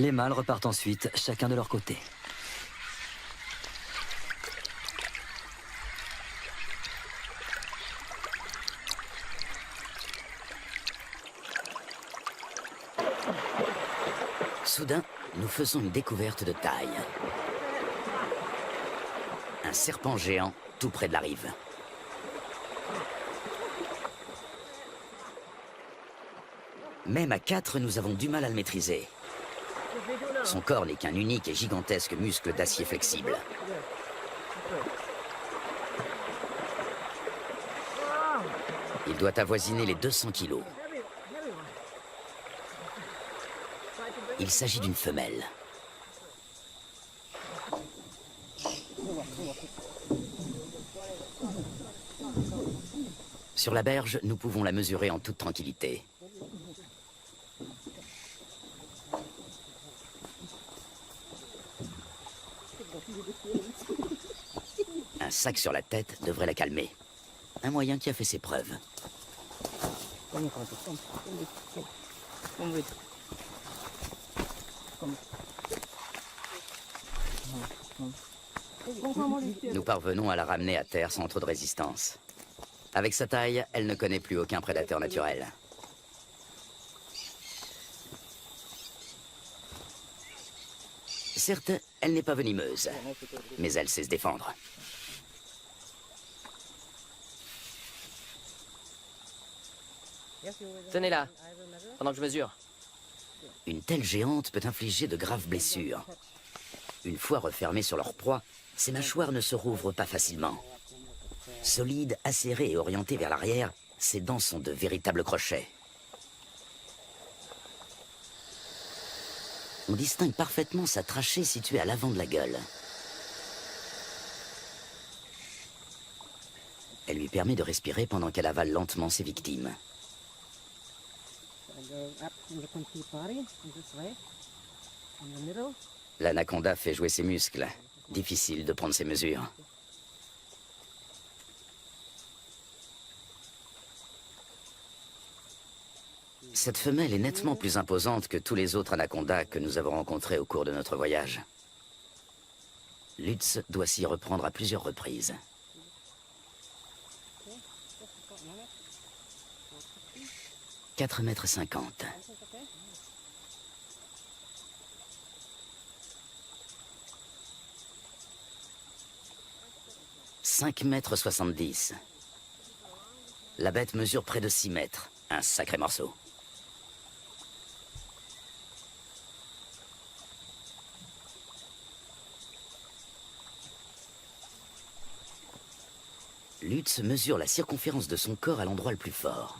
Les mâles repartent ensuite, chacun de leur côté. Soudain, nous faisons une découverte de taille. Un serpent géant tout près de la rive. Même à 4, nous avons du mal à le maîtriser. Son corps n'est qu'un unique et gigantesque muscle d'acier flexible. Il doit avoisiner les 200 kilos. Il s'agit d'une femelle. Sur la berge, nous pouvons la mesurer en toute tranquillité. Un sac sur la tête devrait la calmer. Un moyen qui a fait ses preuves. Nous parvenons à la ramener à terre sans trop de résistance. Avec sa taille, elle ne connaît plus aucun prédateur naturel. Certes, elle n'est pas venimeuse, mais elle sait se défendre. Tenez-la, pendant que je mesure. Une telle géante peut infliger de graves blessures. Une fois refermées sur leur proie, ces mâchoires ne se rouvrent pas facilement. Solides, acérées et orientées vers l'arrière, ses dents sont de véritables crochets. On distingue parfaitement sa trachée située à l'avant de la gueule. Elle lui permet de respirer pendant qu'elle avale lentement ses victimes. L'anaconda fait jouer ses muscles. Difficile de prendre ses mesures. Cette femelle est nettement plus imposante que tous les autres anacondas que nous avons rencontrés au cours de notre voyage. Lutz doit s'y reprendre à plusieurs reprises. « 4,50 m. 5,70 m. La bête mesure près de 6 mètres. Un sacré morceau. Lutz mesure la circonférence de son corps à l'endroit le plus fort.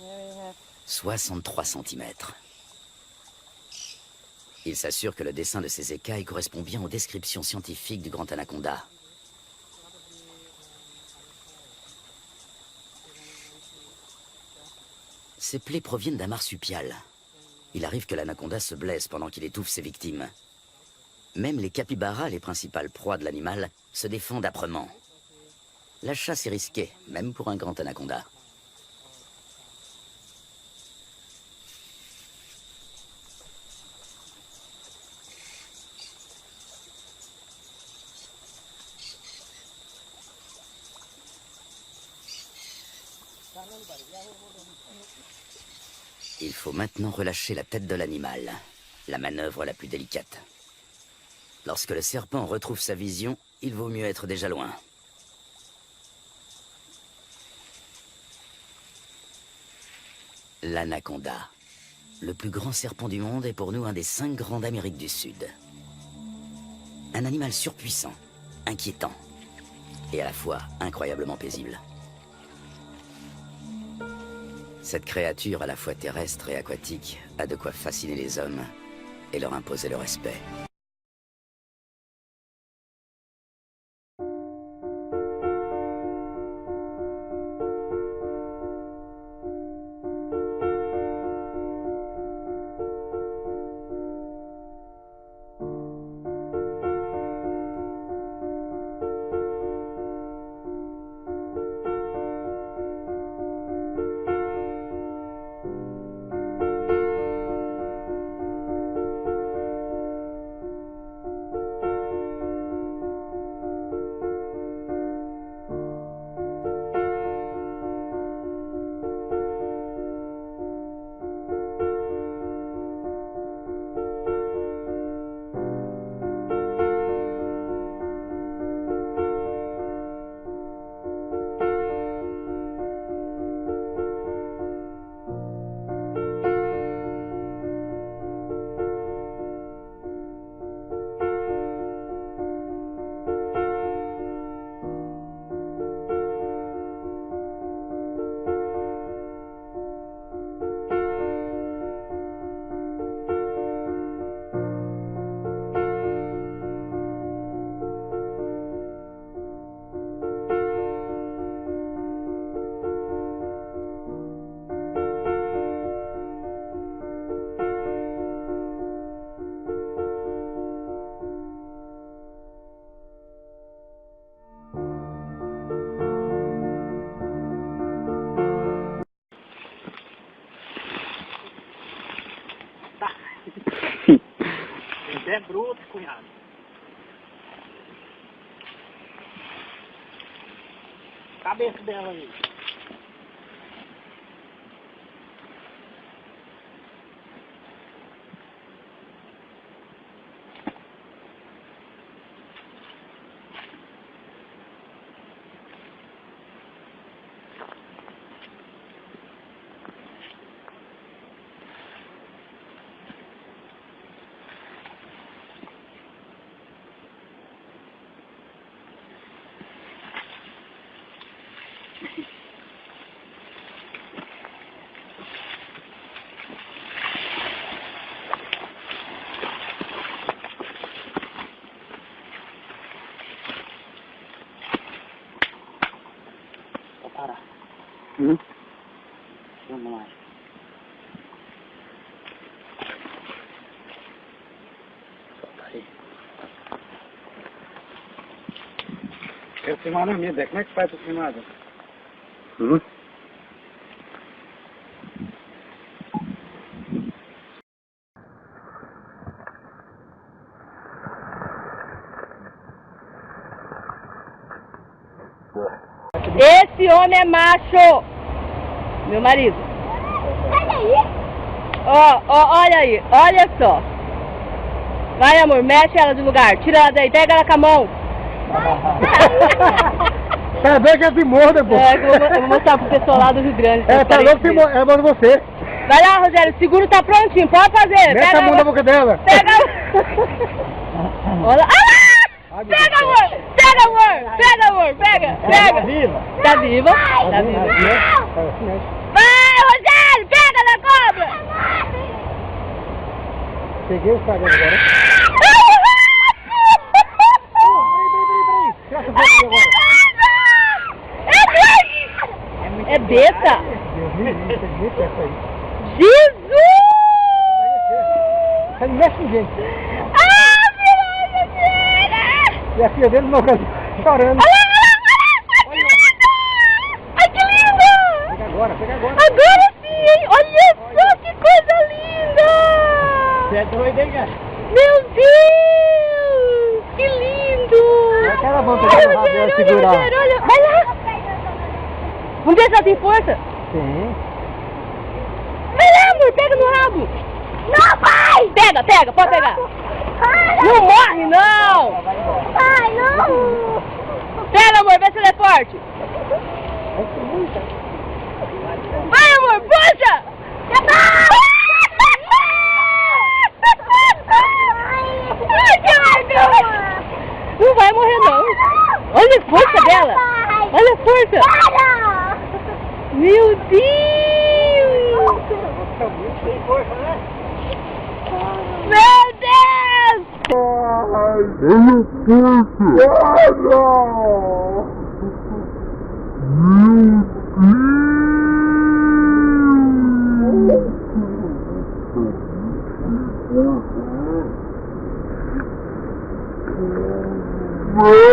« 63 cm. Il s'assure que le dessin de ses écailles correspond bien aux descriptions scientifiques du grand anaconda. Ces plaies proviennent d'un marsupial. Il arrive que l'anaconda se blesse pendant qu'il étouffe ses victimes. Même les capybaras, les principales proies de l'animal, se défendent âprement. La chasse est risquée, même pour un grand anaconda. Il faut maintenant relâcher la tête de l'animal, la manœuvre la plus délicate. Lorsque le serpent retrouve sa vision, il vaut mieux être déjà loin. L'anaconda, le plus grand serpent du monde, est pour nous un des 5 grands d'Amérique du Sud. Un animal surpuissant, inquiétant et à la fois incroyablement paisible. Cette créature à la fois terrestre et aquatique a de quoi fasciner les hommes et leur imposer le respect. pro outro cunhado. Cabeça dela aí. Vou parar. Vamos lá. Solta aí. Quero filmar na minha, como é que faz pra filmar? Esse homem é macho! Meu marido. Olha aí! Olha aí, olha só. Vai, amor, mexe ela de lugar. Tira ela daí, pega ela com a mão. Tá doido que é primor, pô. Eu vou mostrar pro pessoal lá do Rio Grande. Tá louco que é bom de você. Vai lá, Rogério, o seguro tá prontinho, pode fazer. Mete a mão na boca dela. Pega. Olha. Ah! Pega, amor! Pega, amor! Pega, amor! Pega! Pega! Tá viva? Tá viva? Tá viva. Vai, Rogério! Pega na cobra! Peguei o Instagram agora. É besta! Jesus! Você não mexe ninguém. E a filha dele não chorando. Ai, que lindo! Pega agora, pega agora. Agora sim, hein? Olha só que coisa linda! Você é doido, hein, cara? Meu Deus! Que lindo! Aquela mão pegando o rabo dela, segurar. Olha, vai lá! Vamos ver se ela tem força? Sim. Vai lá, amor, pega no rabo! Não, pai! Pega, pode pegar! Não morre, não! Ai, não! Pega, amor, vê se ele é forte! Vai, amor, puxa! Não vai morrer, não! Olha a força dela! Olha a força! Meu Deus! Tem força, né? Meu Deus! Oh,